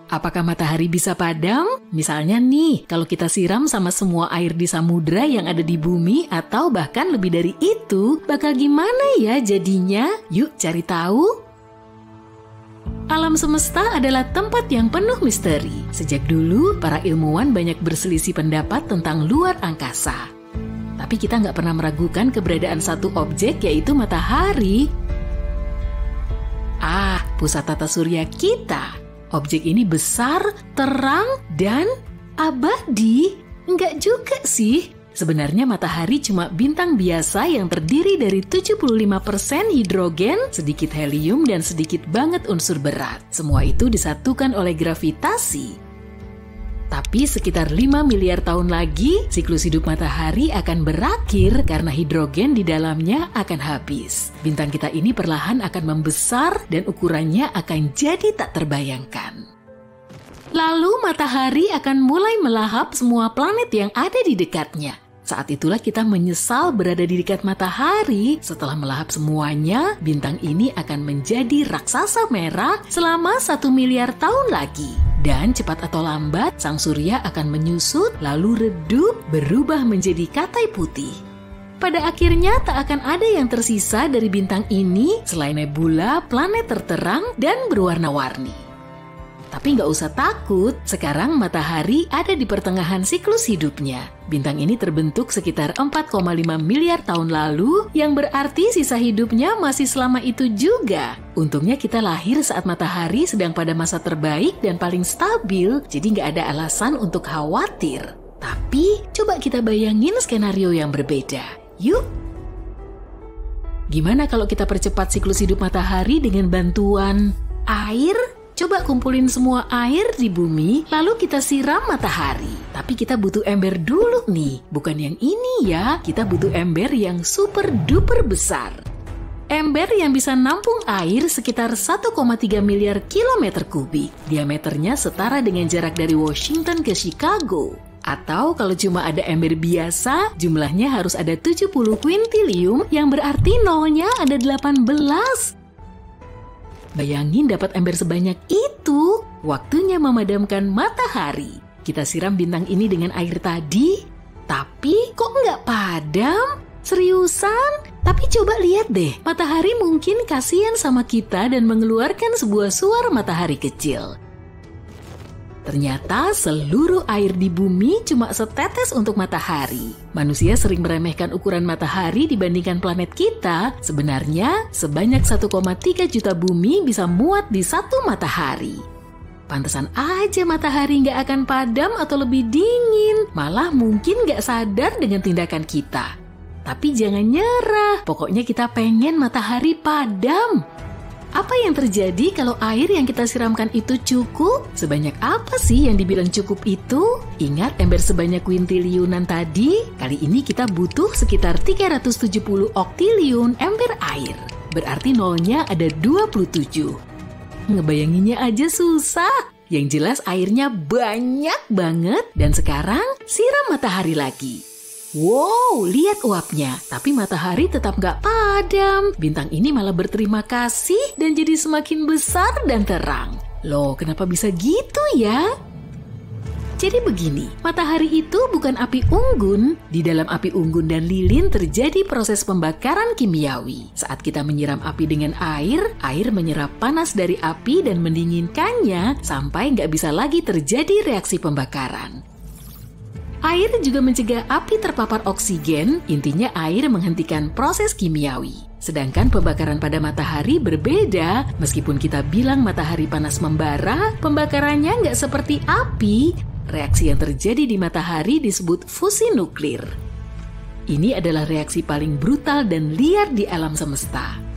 Apakah matahari bisa padam? Misalnya nih, kalau kita siram sama semua air di samudra yang ada di bumi atau bahkan lebih dari itu, bakal gimana ya jadinya? Yuk cari tahu. Alam semesta adalah tempat yang penuh misteri. Sejak dulu, para ilmuwan banyak berselisih pendapat tentang luar angkasa. Tapi kita nggak pernah meragukan keberadaan satu objek, yaitu matahari. Pusat tata surya kita. Objek ini besar, terang, dan abadi. Enggak juga sih. Sebenarnya matahari cuma bintang biasa yang terdiri dari 75% hidrogen, sedikit helium, dan sedikit banget unsur berat. Semua itu disatukan oleh gravitasi. Tapi sekitar 5 miliar tahun lagi, siklus hidup matahari akan berakhir karena hidrogen di dalamnya akan habis. Bintang kita ini perlahan akan membesar dan ukurannya akan jadi tak terbayangkan. Lalu matahari akan mulai melahap semua planet yang ada di dekatnya. Saat itulah kita menyesal berada di dekat matahari. Setelah melahap semuanya, bintang ini akan menjadi raksasa merah selama 1 miliar tahun lagi. Dan cepat atau lambat, sang surya akan menyusut, lalu redup, berubah menjadi katai putih. Pada akhirnya tak akan ada yang tersisa dari bintang ini selain nebula, planet terterang, dan berwarna-warni. Tapi nggak usah takut, sekarang matahari ada di pertengahan siklus hidupnya. Bintang ini terbentuk sekitar 4,5 miliar tahun lalu, yang berarti sisa hidupnya masih selama itu juga. Untungnya kita lahir saat matahari sedang pada masa terbaik dan paling stabil, jadi nggak ada alasan untuk khawatir. Tapi, coba kita bayangin skenario yang berbeda. Yuk! Gimana kalau kita percepat siklus hidup matahari dengan bantuan air? Coba kumpulin semua air di bumi, lalu kita siram matahari. Tapi kita butuh ember dulu nih, bukan yang ini ya. Kita butuh ember yang super duper besar. Ember yang bisa nampung air sekitar 1,3 miliar kilometer kubik. Diameternya setara dengan jarak dari Washington ke Chicago. Atau kalau cuma ada ember biasa, jumlahnya harus ada 70 kuintilium, yang berarti nolnya ada 18. Bayangin dapat ember sebanyak itu, waktunya memadamkan matahari. Kita siram bintang ini dengan air tadi, tapi kok nggak padam? Seriusan? Tapi coba lihat deh, matahari mungkin kasihan sama kita dan mengeluarkan sebuah suar matahari kecil. Ternyata seluruh air di bumi cuma setetes untuk matahari. Manusia sering meremehkan ukuran matahari dibandingkan planet kita. Sebenarnya, sebanyak 1,3 juta bumi bisa muat di satu matahari. Pantesan aja matahari nggak akan padam atau lebih dingin. Malah mungkin nggak sadar dengan tindakan kita. Tapi jangan nyerah, pokoknya kita pengen matahari padam. Apa yang terjadi kalau air yang kita siramkan itu cukup? Sebanyak apa sih yang dibilang cukup itu? Ingat ember sebanyak kuintiliunan tadi? Kali ini kita butuh sekitar 370 oktiliun ember air. Berarti nolnya ada 27. Ngebayanginnya aja susah. Yang jelas airnya banyak banget. Dan sekarang siram matahari lagi. Wow, lihat uapnya. Tapi matahari tetap nggak padam. Bintang ini malah berterima kasih dan jadi semakin besar dan terang. Loh, kenapa bisa gitu ya? Jadi begini, matahari itu bukan api unggun. Di dalam api unggun dan lilin terjadi proses pembakaran kimiawi. Saat kita menyiram api dengan air menyerap panas dari api dan mendinginkannya sampai nggak bisa lagi terjadi reaksi pembakaran. Air juga mencegah api terpapar oksigen, intinya air menghentikan proses kimiawi. Sedangkan pembakaran pada matahari berbeda, meskipun kita bilang matahari panas membara, pembakarannya nggak seperti api. Reaksi yang terjadi di matahari disebut fusi nuklir. Ini adalah reaksi paling brutal dan liar di alam semesta.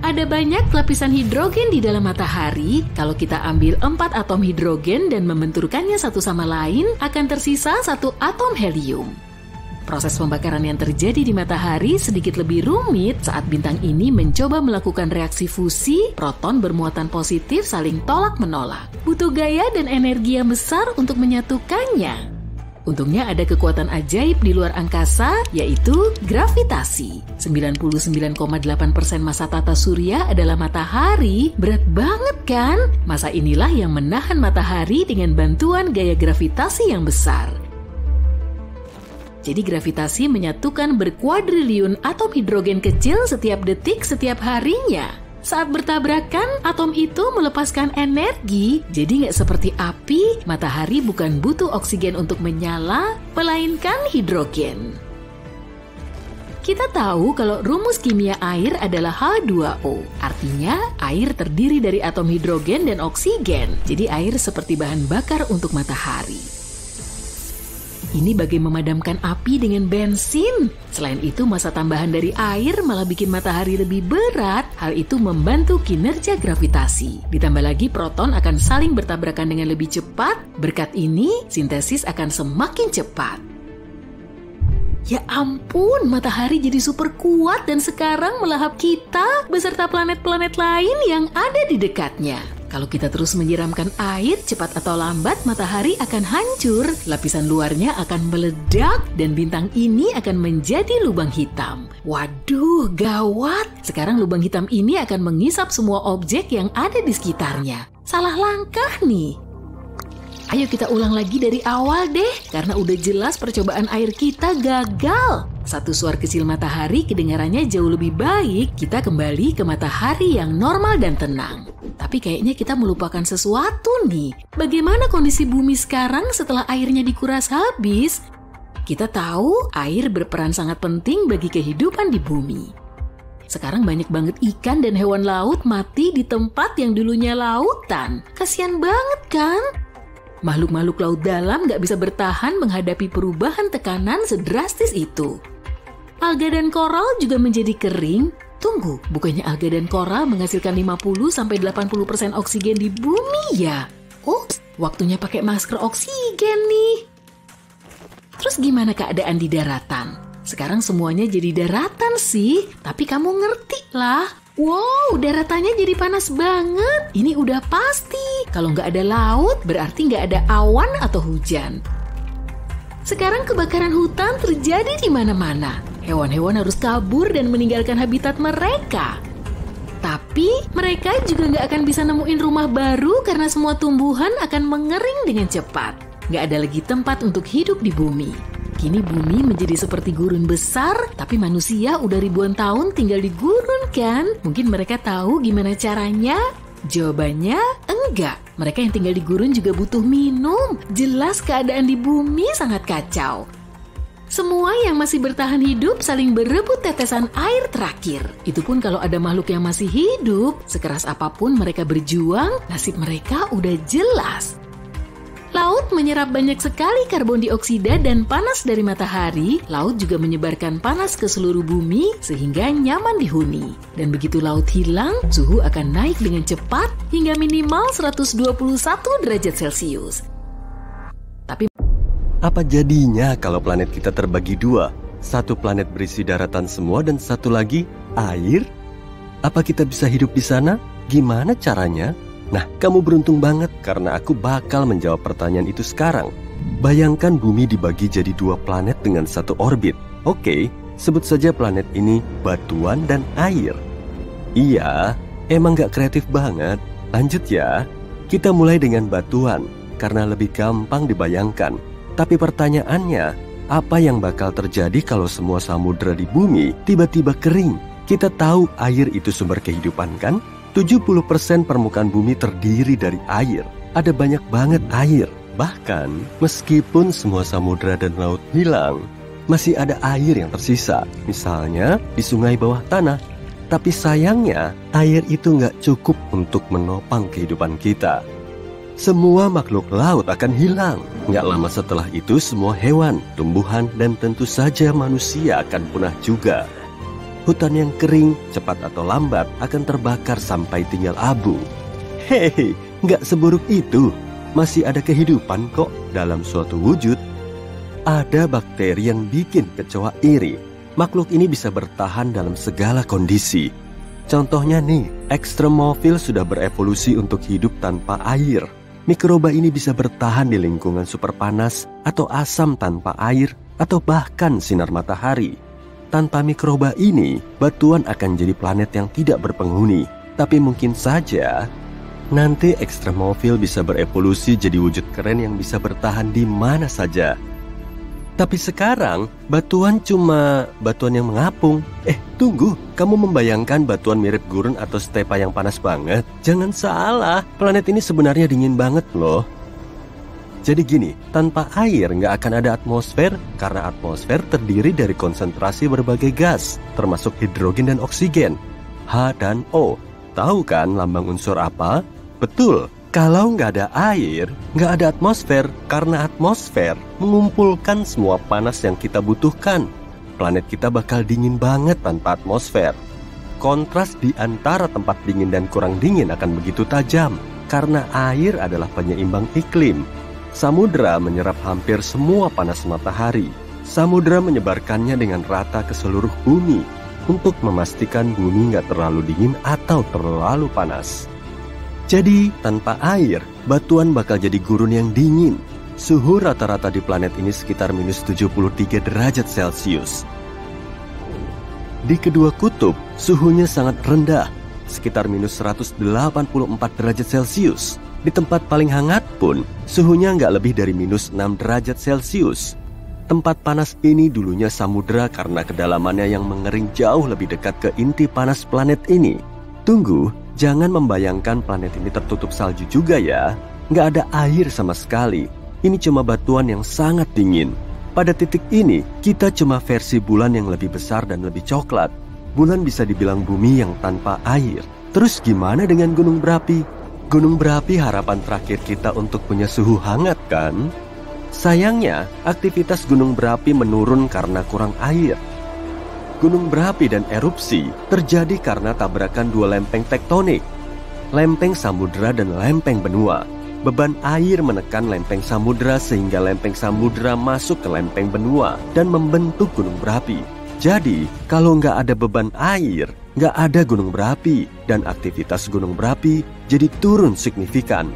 Ada banyak lapisan hidrogen di dalam matahari. Kalau kita ambil 4 atom hidrogen dan membenturkannya satu sama lain, akan tersisa 1 atom helium. Proses pembakaran yang terjadi di matahari sedikit lebih rumit saat bintang ini mencoba melakukan reaksi fusi, proton bermuatan positif saling tolak-menolak. Butuh gaya dan energi yang besar untuk menyatukannya. Untungnya ada kekuatan ajaib di luar angkasa, yaitu gravitasi. 99,8% massa tata surya adalah matahari. Berat banget kan? Massa inilah yang menahan matahari dengan bantuan gaya gravitasi yang besar. Jadi gravitasi menyatukan berkuadriliun atom hidrogen kecil setiap detik setiap harinya. Saat bertabrakan, atom itu melepaskan energi, jadi nggak seperti api, matahari bukan butuh oksigen untuk menyala, melainkan hidrogen. Kita tahu kalau rumus kimia air adalah H2O, artinya air terdiri dari atom hidrogen dan oksigen, jadi air seperti bahan bakar untuk matahari. Ini bagai memadamkan api dengan bensin. Selain itu, massa tambahan dari air malah bikin matahari lebih berat. Hal itu membantu kinerja gravitasi. Ditambah lagi, proton akan saling bertabrakan dengan lebih cepat. Berkat ini, sintesis akan semakin cepat. Ya ampun, matahari jadi super kuat dan sekarang melahap kita beserta planet-planet lain yang ada di dekatnya. Kalau kita terus menyiramkan air, cepat atau lambat matahari akan hancur, lapisan luarnya akan meledak, dan bintang ini akan menjadi lubang hitam. Waduh, gawat! Sekarang lubang hitam ini akan mengisap semua objek yang ada di sekitarnya. Salah langkah nih. Ayo kita ulang lagi dari awal deh, karena udah jelas percobaan air kita gagal. Satu suar kecil matahari kedengarannya jauh lebih baik, kita kembali ke matahari yang normal dan tenang. Tapi kayaknya kita melupakan sesuatu nih. Bagaimana kondisi bumi sekarang setelah airnya dikuras habis? Kita tahu air berperan sangat penting bagi kehidupan di bumi. Sekarang banyak banget ikan dan hewan laut mati di tempat yang dulunya lautan. Kasian banget kan? Makhluk-makhluk laut dalam nggak bisa bertahan menghadapi perubahan tekanan sedrastis itu. Alga dan koral juga menjadi kering. Tunggu, bukannya alga dan koral menghasilkan 50-80% oksigen di bumi ya? Ups, waktunya pakai masker oksigen nih. Terus gimana keadaan di daratan? Sekarang semuanya jadi daratan sih, tapi kamu ngerti lah. Wow, daratannya jadi panas banget. Ini udah pasti. Kalau nggak ada laut, berarti nggak ada awan atau hujan. Sekarang kebakaran hutan terjadi di mana-mana. Hewan-hewan harus kabur dan meninggalkan habitat mereka. Tapi mereka juga nggak akan bisa nemuin rumah baru karena semua tumbuhan akan mengering dengan cepat. Nggak ada lagi tempat untuk hidup di bumi. Kini bumi menjadi seperti gurun besar, tapi manusia udah ribuan tahun tinggal di gurun kan? Mungkin mereka tahu gimana caranya? Jawabannya enggak. Mereka yang tinggal di gurun juga butuh minum. Jelas keadaan di bumi sangat kacau. Semua yang masih bertahan hidup saling berebut tetesan air terakhir. Itu pun kalau ada makhluk yang masih hidup, sekeras apapun mereka berjuang, nasib mereka udah jelas. Laut menyerap banyak sekali karbon dioksida dan panas dari matahari. Laut juga menyebarkan panas ke seluruh bumi sehingga nyaman dihuni. Dan begitu laut hilang, suhu akan naik dengan cepat hingga minimal 121 derajat Celcius. Tapi apa jadinya kalau planet kita terbagi dua? Satu planet berisi daratan semua dan satu lagi air? Apa kita bisa hidup di sana? Gimana caranya? Nah, kamu beruntung banget karena aku bakal menjawab pertanyaan itu sekarang. Bayangkan bumi dibagi jadi dua planet dengan satu orbit. Oke, sebut saja planet ini batuan dan air. Iya, emang gak kreatif banget. Lanjut ya, kita mulai dengan batuan karena lebih gampang dibayangkan. Tapi pertanyaannya, apa yang bakal terjadi kalau semua samudera di bumi tiba-tiba kering? Kita tahu air itu sumber kehidupan kan? 70% permukaan bumi terdiri dari air. Ada banyak banget air. Bahkan, meskipun semua samudera dan laut hilang, masih ada air yang tersisa. Misalnya, di sungai bawah tanah. Tapi sayangnya, air itu nggak cukup untuk menopang kehidupan kita. Semua makhluk laut akan hilang. Nggak lama setelah itu, semua hewan, tumbuhan, dan tentu saja manusia akan punah juga. Hutan yang kering, cepat atau lambat, akan terbakar sampai tinggal abu. Hehe, nggak seburuk itu. Masih ada kehidupan kok dalam suatu wujud. Ada bakteri yang bikin kecoa iri. Makhluk ini bisa bertahan dalam segala kondisi. Contohnya nih, ekstremofil sudah berevolusi untuk hidup tanpa air. Mikroba ini bisa bertahan di lingkungan super panas atau asam tanpa air atau bahkan sinar matahari. Tanpa mikroba ini, batuan akan jadi planet yang tidak berpenghuni. Tapi mungkin saja nanti Extremopil bisa berevolusi jadi wujud keren yang bisa bertahan di mana saja. Tapi sekarang, batuan cuma batuan yang mengapung. Tunggu, kamu membayangkan batuan mirip gurun atau stepa yang panas banget? Jangan salah, planet ini sebenarnya dingin banget loh. Jadi gini, tanpa air nggak akan ada atmosfer, karena atmosfer terdiri dari konsentrasi berbagai gas, termasuk hidrogen dan oksigen, H dan O. Tahu kan lambang unsur apa? Betul. Kalau nggak ada air, nggak ada atmosfer, karena atmosfer mengumpulkan semua panas yang kita butuhkan. Planet kita bakal dingin banget tanpa atmosfer. Kontras di antara tempat dingin dan kurang dingin akan begitu tajam, karena air adalah penyeimbang iklim. Samudra menyerap hampir semua panas matahari. Samudra menyebarkannya dengan rata ke seluruh bumi, untuk memastikan bumi nggak terlalu dingin atau terlalu panas. Jadi, tanpa air, batuan bakal jadi gurun yang dingin. Suhu rata-rata di planet ini sekitar minus 73 derajat Celcius. Di kedua kutub, suhunya sangat rendah, sekitar minus 184 derajat Celcius. Di tempat paling hangat pun, suhunya nggak lebih dari minus 6 derajat Celcius. Tempat panas ini dulunya samudra karena kedalamannya yang mengering jauh lebih dekat ke inti panas planet ini. Tunggu, jangan membayangkan planet ini tertutup salju juga ya. Nggak ada air sama sekali. Ini cuma batuan yang sangat dingin. Pada titik ini, kita cuma versi bulan yang lebih besar dan lebih coklat. Bulan bisa dibilang bumi yang tanpa air. Terus gimana dengan gunung berapi? Gunung berapi harapan terakhir kita untuk punya suhu hangat kan? Sayangnya, aktivitas gunung berapi menurun karena kurang air. Gunung berapi dan erupsi terjadi karena tabrakan dua lempeng tektonik, lempeng samudra dan lempeng benua. Beban air menekan lempeng samudra sehingga lempeng samudra masuk ke lempeng benua dan membentuk gunung berapi. Jadi, kalau nggak ada beban air, nggak ada gunung berapi, dan aktivitas gunung berapi jadi turun signifikan.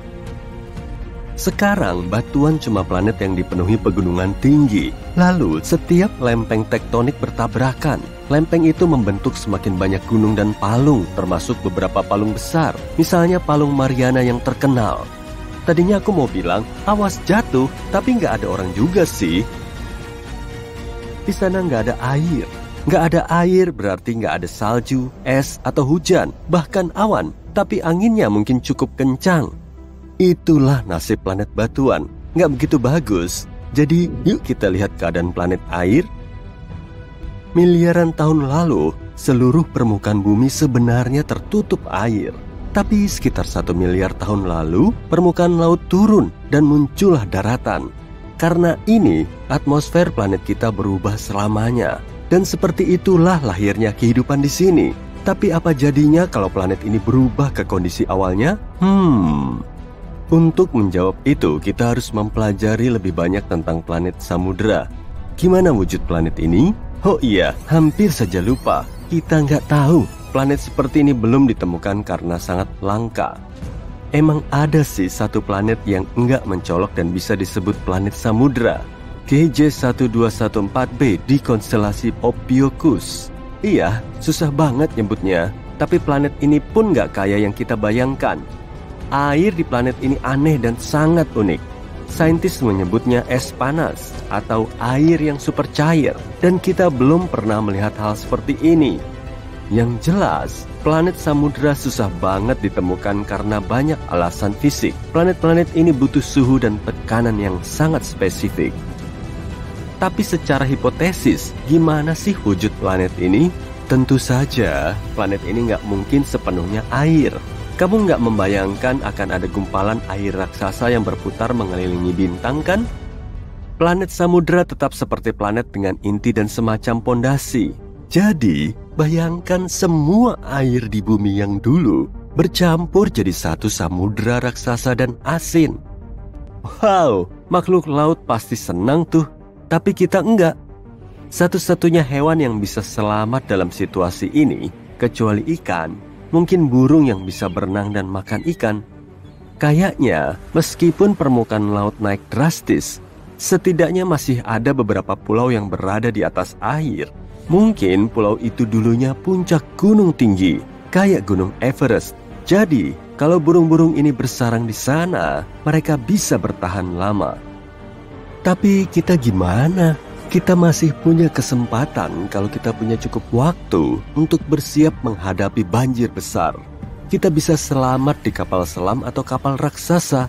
Sekarang, batuan cuma planet yang dipenuhi pegunungan tinggi. Lalu, setiap lempeng tektonik bertabrakan. Lempeng itu membentuk semakin banyak gunung dan palung, termasuk beberapa palung besar. Misalnya palung Mariana yang terkenal. Tadinya aku mau bilang, awas jatuh, tapi nggak ada orang juga sih. Di sana nggak ada air. Nggak ada air berarti nggak ada salju, es, atau hujan, bahkan awan. Tapi anginnya mungkin cukup kencang. Itulah nasib planet batuan. Nggak begitu bagus. Jadi yuk kita lihat keadaan planet air. Miliaran tahun lalu, seluruh permukaan bumi sebenarnya tertutup air. Tapi sekitar 1 miliar tahun lalu, permukaan laut turun dan muncullah daratan. Karena ini, atmosfer planet kita berubah selamanya. Dan seperti itulah lahirnya kehidupan di sini. Tapi apa jadinya kalau planet ini berubah ke kondisi awalnya? Untuk menjawab itu, kita harus mempelajari lebih banyak tentang planet samudra. Gimana wujud planet ini? Oh iya, hampir saja lupa. Kita nggak tahu. Planet seperti ini belum ditemukan karena sangat langka. Emang ada sih satu planet yang enggak mencolok dan bisa disebut planet samudra. KJ1214b di konstelasi Ophiuchus. Iya, susah banget nyebutnya. Tapi planet ini pun nggak kaya yang kita bayangkan. Air di planet ini aneh dan sangat unik. Saintis menyebutnya es panas atau air yang super cair. Dan kita belum pernah melihat hal seperti ini. Yang jelas, planet samudra susah banget ditemukan karena banyak alasan fisik. Planet-planet ini butuh suhu dan tekanan yang sangat spesifik. Tapi secara hipotesis, gimana sih wujud planet ini? Tentu saja, planet ini nggak mungkin sepenuhnya air. Kamu nggak membayangkan akan ada gumpalan air raksasa yang berputar mengelilingi bintang kan? Planet samudra tetap seperti planet dengan inti dan semacam pondasi. Jadi, bayangkan semua air di bumi yang dulu bercampur jadi satu samudra raksasa dan asin. Wow, makhluk laut pasti senang tuh, tapi kita enggak. Satu-satunya hewan yang bisa selamat dalam situasi ini, kecuali ikan, mungkin burung yang bisa berenang dan makan ikan. Kayaknya, meskipun permukaan laut naik drastis, setidaknya masih ada beberapa pulau yang berada di atas air. Mungkin pulau itu dulunya puncak gunung tinggi, kayak Gunung Everest. Jadi, kalau burung-burung ini bersarang di sana, mereka bisa bertahan lama. Tapi kita gimana? Kita masih punya kesempatan kalau kita punya cukup waktu untuk bersiap menghadapi banjir besar. Kita bisa selamat di kapal selam atau kapal raksasa.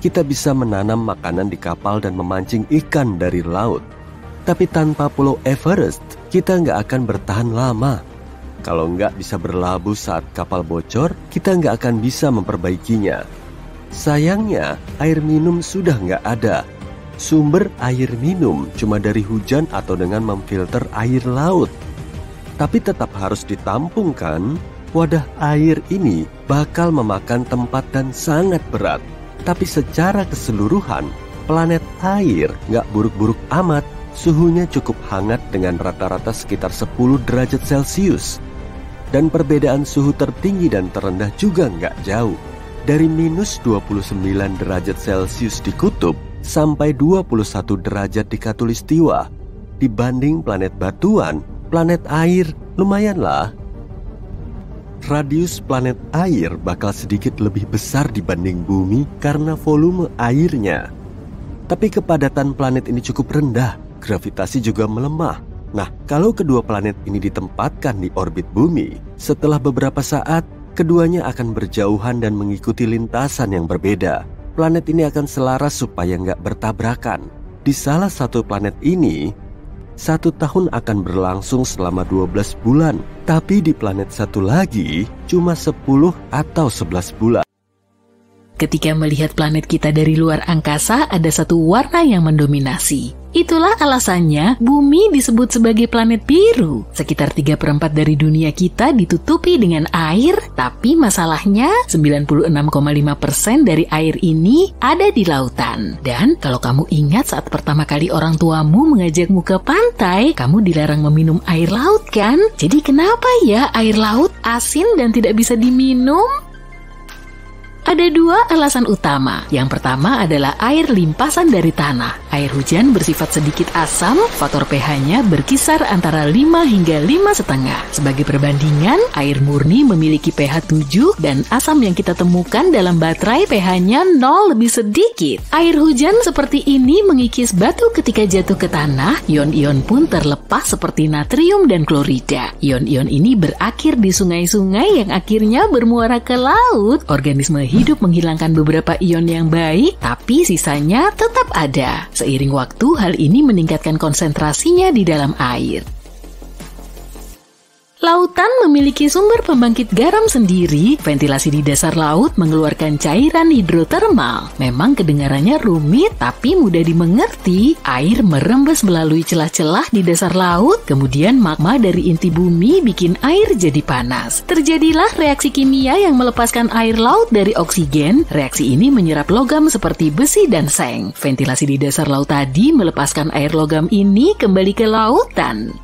Kita bisa menanam makanan di kapal dan memancing ikan dari laut. Tapi tanpa Pulau Everest, kita nggak akan bertahan lama. Kalau nggak bisa berlabuh saat kapal bocor, kita nggak akan bisa memperbaikinya. Sayangnya, air minum sudah nggak ada. Sumber air minum cuma dari hujan atau dengan memfilter air laut. Tapi tetap harus ditampung kan? Wadah air ini bakal memakan tempat dan sangat berat. Tapi secara keseluruhan, planet air nggak buruk-buruk amat. Suhunya cukup hangat dengan rata-rata sekitar 10 derajat Celcius. Dan perbedaan suhu tertinggi dan terendah juga nggak jauh. Dari minus 29 derajat Celcius di kutub sampai 21 derajat di khatulistiwa. Dibanding planet batuan, planet air lumayanlah. Radius planet air bakal sedikit lebih besar dibanding bumi karena volume airnya. Tapi kepadatan planet ini cukup rendah, gravitasi juga melemah. Nah, kalau kedua planet ini ditempatkan di orbit bumi, setelah beberapa saat, keduanya akan berjauhan dan mengikuti lintasan yang berbeda. Planet ini akan selaras supaya nggak bertabrakan. Di salah satu planet ini, 1 tahun akan berlangsung selama 12 bulan. Tapi di planet satu lagi, cuma 10 atau 11 bulan. Ketika melihat planet kita dari luar angkasa, ada satu warna yang mendominasi. Itulah alasannya bumi disebut sebagai planet biru. Sekitar 3/4 dari dunia kita ditutupi dengan air, tapi masalahnya 96,5% dari air ini ada di lautan. Dan kalau kamu ingat saat pertama kali orang tuamu mengajakmu ke pantai, kamu dilarang meminum air laut kan? Jadi kenapa ya air laut asin dan tidak bisa diminum? Ada 2 alasan utama. Yang pertama adalah air limpasan dari tanah. Air hujan bersifat sedikit asam, faktor pH-nya berkisar antara 5 hingga 5,5. Sebagai perbandingan, air murni memiliki pH 7 dan asam yang kita temukan dalam baterai pH-nya 0 lebih sedikit. Air hujan seperti ini mengikis batu ketika jatuh ke tanah, ion-ion pun terlepas seperti natrium dan klorida. Ion-ion ini berakhir di sungai-sungai yang akhirnya bermuara ke laut. Organisme hidup menghilangkan beberapa ion yang baik, tapi sisanya tetap ada. Seiring waktu, hal ini meningkatkan konsentrasinya di dalam air. Lautan memiliki sumber pembangkit garam sendiri. Ventilasi di dasar laut mengeluarkan cairan hidrotermal. Memang kedengarannya rumit, tapi mudah dimengerti. Air merembes melalui celah-celah di dasar laut, kemudian magma dari inti bumi bikin air jadi panas. Terjadilah reaksi kimia yang melepaskan air laut dari oksigen. Reaksi ini menyerap logam seperti besi dan seng. Ventilasi di dasar laut tadi melepaskan air logam ini kembali ke lautan.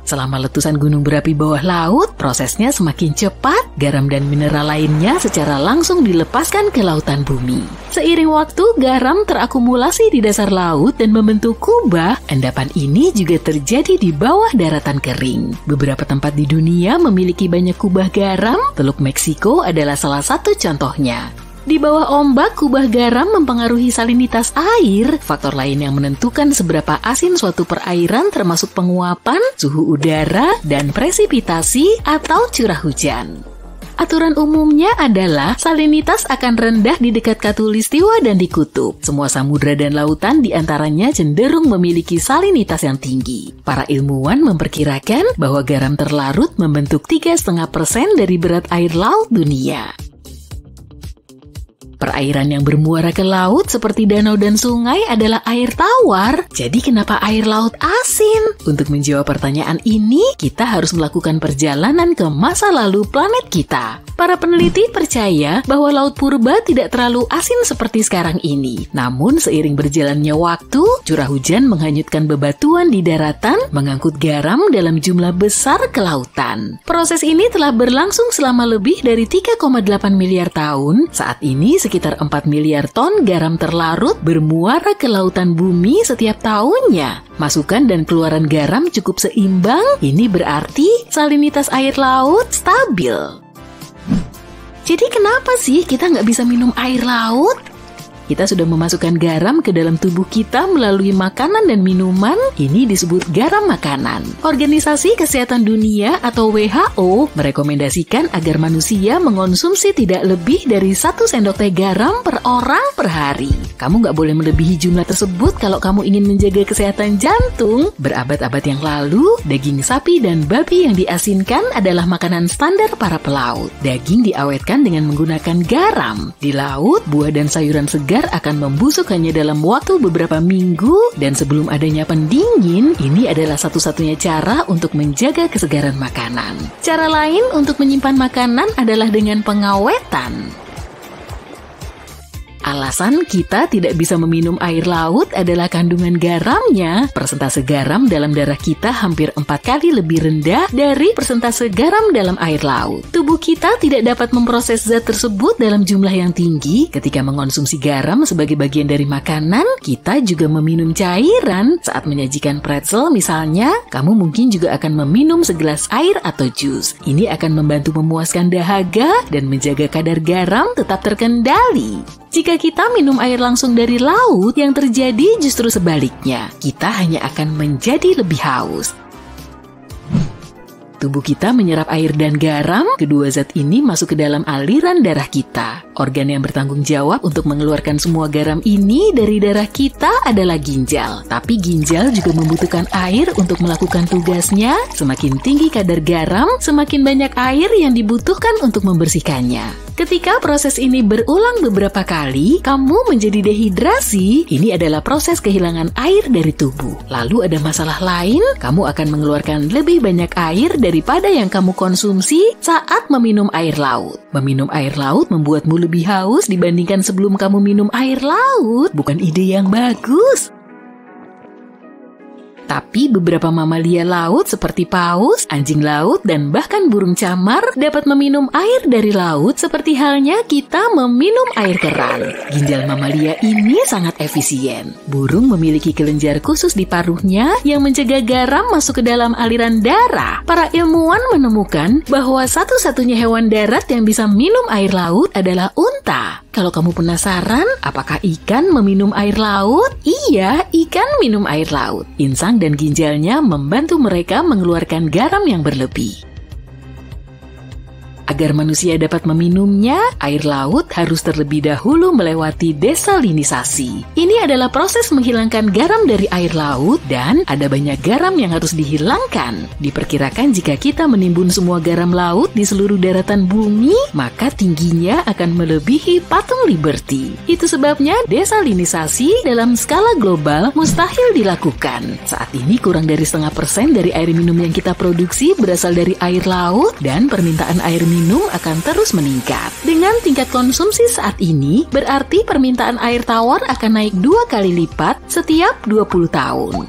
Selama letusan gunung berapi bawah laut, prosesnya semakin cepat, garam dan mineral lainnya secara langsung dilepaskan ke lautan bumi. Seiring waktu, garam terakumulasi di dasar laut dan membentuk kubah. Endapan ini juga terjadi di bawah daratan kering. Beberapa tempat di dunia memiliki banyak kubah garam, Teluk Meksiko adalah salah satu contohnya. Di bawah ombak, kubah garam mempengaruhi salinitas air. Faktor lain yang menentukan seberapa asin suatu perairan termasuk penguapan, suhu udara, dan presipitasi atau curah hujan. Aturan umumnya adalah salinitas akan rendah di dekat khatulistiwa dan di kutub. Semua samudra dan lautan diantaranya cenderung memiliki salinitas yang tinggi. Para ilmuwan memperkirakan bahwa garam terlarut membentuk 3,5% dari berat air laut dunia. Perairan yang bermuara ke laut seperti danau dan sungai adalah air tawar. Jadi kenapa air laut asin? Untuk menjawab pertanyaan ini, kita harus melakukan perjalanan ke masa lalu planet kita. Para peneliti percaya bahwa laut purba tidak terlalu asin seperti sekarang ini. Namun seiring berjalannya waktu, curah hujan menghanyutkan bebatuan di daratan, mengangkut garam dalam jumlah besar ke lautan. Proses ini telah berlangsung selama lebih dari 3,8 miliar tahun. Saat ini sekitar 4 miliar ton garam terlarut bermuara ke lautan bumi setiap tahunnya. Masukan dan keluaran garam cukup seimbang, ini berarti salinitas air laut stabil. Jadi kenapa sih kita nggak bisa minum air laut? Kita sudah memasukkan garam ke dalam tubuh kita melalui makanan dan minuman, ini disebut garam makanan. Organisasi Kesehatan Dunia atau WHO merekomendasikan agar manusia mengonsumsi tidak lebih dari 1 sendok teh garam per orang per hari. Kamu nggak boleh melebihi jumlah tersebut kalau kamu ingin menjaga kesehatan jantung. Berabad-abad yang lalu, daging sapi dan babi yang diasinkan adalah makanan standar para pelaut. Daging diawetkan dengan menggunakan garam. Di laut, buah dan sayuran segar akan membusuk hanya dalam waktu beberapa minggu, dan sebelum adanya pendingin, ini adalah satu-satunya cara untuk menjaga kesegaran makanan. Cara lain untuk menyimpan makanan adalah dengan pengawetan. Alasan kita tidak bisa meminum air laut adalah kandungan garamnya. Persentase garam dalam darah kita hampir 4 kali lebih rendah dari persentase garam dalam air laut. Tubuh kita tidak dapat memproses zat tersebut dalam jumlah yang tinggi. Ketika mengonsumsi garam sebagai bagian dari makanan, kita juga meminum cairan. Saat menyajikan pretzel misalnya, kamu mungkin juga akan meminum segelas air atau jus. Ini akan membantu memuaskan dahaga dan menjaga kadar garam tetap terkendali. Jika kita minum air langsung dari laut, yang terjadi justru sebaliknya. Kita hanya akan menjadi lebih haus. Tubuh kita menyerap air dan garam, kedua zat ini masuk ke dalam aliran darah kita. Organ yang bertanggung jawab untuk mengeluarkan semua garam ini dari darah kita adalah ginjal. Tapi ginjal juga membutuhkan air untuk melakukan tugasnya. Semakin tinggi kadar garam, semakin banyak air yang dibutuhkan untuk membersihkannya. Ketika proses ini berulang beberapa kali, kamu menjadi dehidrasi. Ini adalah proses kehilangan air dari tubuh. Lalu ada masalah lain, kamu akan mengeluarkan lebih banyak air daripada yang kamu konsumsi saat meminum air laut. Meminum air laut membuatmu lebih haus dibandingkan sebelum kamu minum air laut. Bukan ide yang bagus. Tapi beberapa mamalia laut seperti paus, anjing laut, dan bahkan burung camar dapat meminum air dari laut seperti halnya kita meminum air keran. Ginjal mamalia ini sangat efisien. Burung memiliki kelenjar khusus di paruhnya yang mencegah garam masuk ke dalam aliran darah. Para ilmuwan menemukan bahwa satu-satunya hewan darat yang bisa minum air laut adalah unta. Kalau kamu penasaran, apakah ikan meminum air laut? Iya, ikan minum air laut. Insang dan ginjalnya membantu mereka mengeluarkan garam yang berlebih. Agar manusia dapat meminumnya, air laut harus terlebih dahulu melewati desalinisasi. Ini adalah proses menghilangkan garam dari air laut dan ada banyak garam yang harus dihilangkan. Diperkirakan jika kita menimbun semua garam laut di seluruh daratan bumi, maka tingginya akan melebihi patung Liberty. Itu sebabnya desalinisasi dalam skala global mustahil dilakukan. Saat ini kurang dari 0,5% dari air minum yang kita produksi berasal dari air laut dan permintaan air minum akan terus meningkat. Dengan tingkat konsumsi saat ini, berarti permintaan air tawar akan naik 2 kali lipat setiap 20 tahun.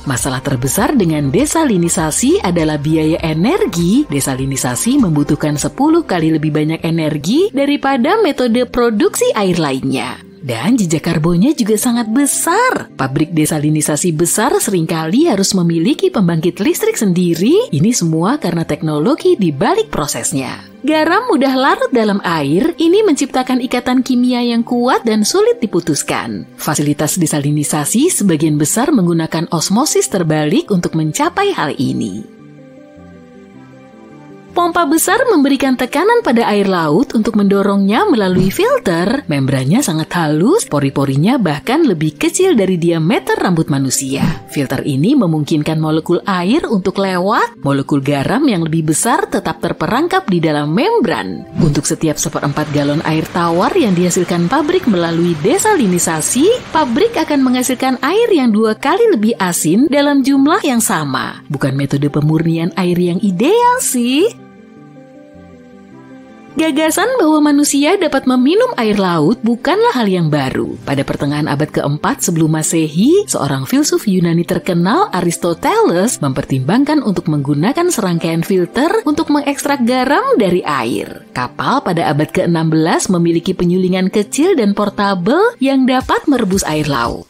Masalah terbesar dengan desalinisasi adalah biaya energi. Desalinisasi membutuhkan 10 kali lebih banyak energi daripada metode produksi air lainnya. Dan jejak karbonnya juga sangat besar. Pabrik desalinisasi besar seringkali harus memiliki pembangkit listrik sendiri. Ini semua karena teknologi di balik prosesnya. Garam mudah larut dalam air, ini menciptakan ikatan kimia yang kuat dan sulit diputuskan. Fasilitas desalinisasi sebagian besar menggunakan osmosis terbalik untuk mencapai hal ini. Pompa besar memberikan tekanan pada air laut untuk mendorongnya melalui filter. Membrannya sangat halus, pori-porinya bahkan lebih kecil dari diameter rambut manusia. Filter ini memungkinkan molekul air untuk lewat, molekul garam yang lebih besar tetap terperangkap di dalam membran. Untuk setiap 1/4 galon air tawar yang dihasilkan pabrik melalui desalinisasi, pabrik akan menghasilkan air yang 2 kali lebih asin dalam jumlah yang sama. Bukan metode pemurnian air yang ideal sih. Gagasan bahwa manusia dapat meminum air laut bukanlah hal yang baru. Pada pertengahan abad ke-4 sebelum Masehi, seorang filsuf Yunani terkenal, Aristoteles, mempertimbangkan untuk menggunakan serangkaian filter untuk mengekstrak garam dari air. Kapal pada abad ke-16 memiliki penyulingan kecil dan portabel yang dapat merebus air laut.